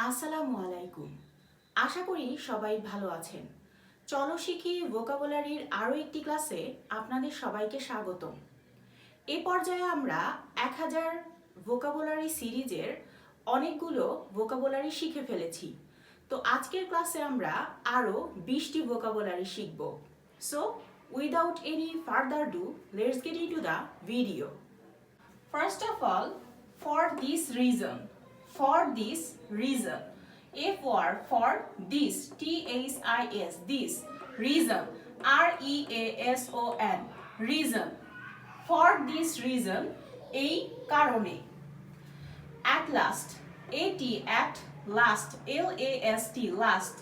আসসালামু আলাইকুম। আশা করি সবাই ভালো আছেন। চলো শিখি ভোকাবুলারির আরও একটি ক্লাসে আপনাদের সবাইকে স্বাগতম। এ পর্যায়ে আমরা 1000 ভোকাবুলারি সিরিজের অনেকগুলো ভোকাবুলারি শিখে ফেলেছি। তো আজকের ক্লাসে আমরা আরও 20টি ভোকাবুলারি শিখব। So without any further do, let's get into the video. First of all, for this reason. F word for this, THIS, this, reason, REASON, reason. For this reason, এই কারণে। At last, at last, LAST, last.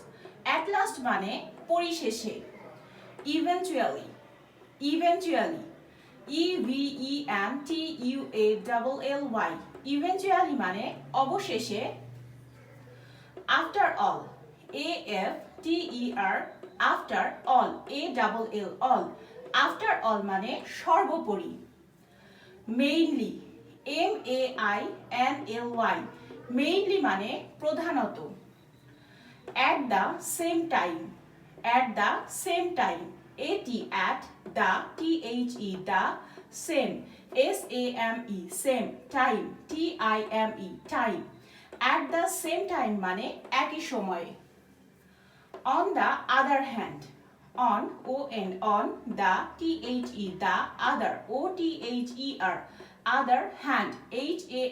At last মানে পরিশেষে। Eventually, EVENTUALLY, eventually মানে অবশেষে। After all, AFTER, after all, ALL, all, after all মানে সর্বোপরি। Mainly, MAINLY, mainly মানে প্রধানত। At the same time, AT, at, the, THE, the, same, SAME, same, time, TIME, time. At the same time মানে একই সময়ে। On the other hand, on, on, the, the, other, OTHER, other, hand,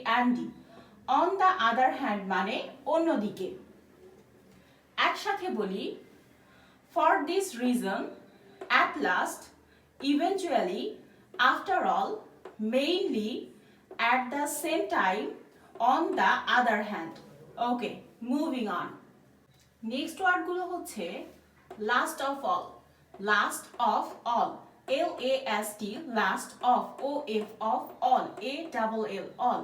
HAND. On the other hand মানে অন্যদিকে। একসাথে বলি, for this reason, at last, eventually, after all, mainly, at the same time, on the other hand. Okay, moving on. Next word গুলো হচ্ছে last of all, last of all, LAST, last of, OF of all, ALL, all.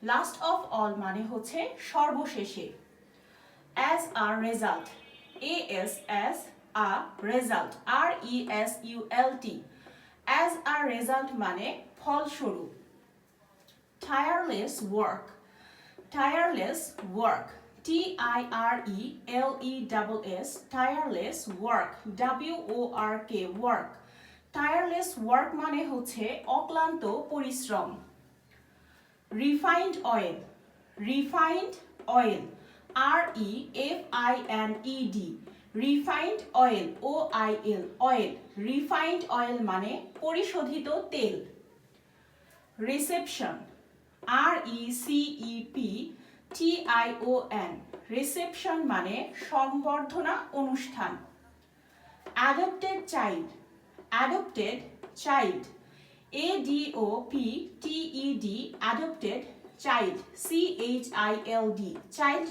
Last of all মানে হচ্ছে সর্বশেষে। As a result, AS, a result, RESULT, as a result মানে ফলস্বরূপ। Tireless work, TIRELESS, tireless work, WORK, work. Tireless work মানে হচ্ছে অক্লান্ত পরিশ্রম। Refined oil, REFINED, refined oil, oil. Refined oil মানে পরিশোধিত তেল। Reception, RECEPTION, reception মানে সংবর্ধনা অনুষ্ঠান। Adopted child, ADOPTED, adopted, child, CHILD, child.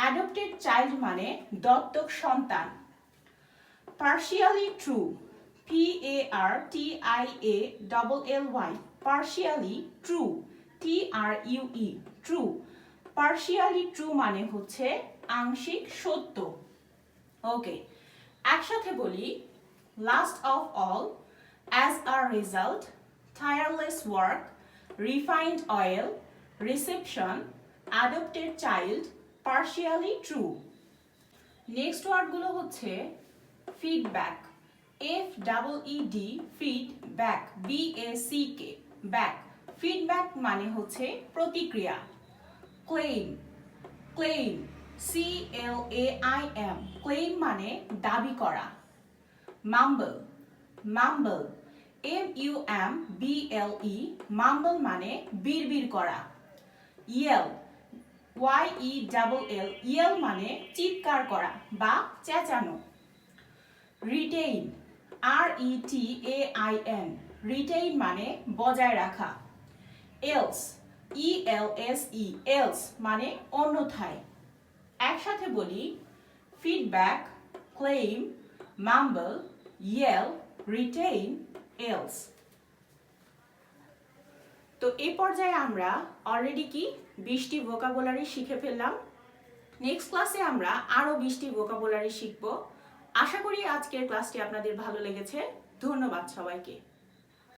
Adopted child মানে দত্তক সন্তান। Partially true, PARTIALLY, partially true, TRUE, true. Partially true মানে হচ্ছে আংশিক সত্য। ওকে, একসাথে বলি, last of all, as a result, tireless work, refined oil, reception, adopted child, partially true. Next word গুলো হচ্ছে feedback, FEED, feedback, BACK, back. Feedback মানে হচ্ছে প্রতিক্রিয়া। Claim, CLAIM, claim মানে দাবি করা। Mumble, MUMBLE, mumble মানে বিড়বিড় করা। Yell, YELL, মানে চিৎকার করা বা চেঁচানো। Retain, RETAIN, retain মানে বজায় রাখা। Else, else, মানে অন্যথায়। একসাথে বলি, feedback, claim, mumble, yell, retain, else. তো এই পর্যায়ে আমরা অলরেডি 20টি ভোকাবুলারি শিখে ফেললাম। নেক্সট ক্লাসে আমরা আরো 20টি ভোকাবুলারি শিখব। আশা করি আজকের ক্লাসটি আপনাদের ভালো লেগেছে। ধন্যবাদ সবাইকে।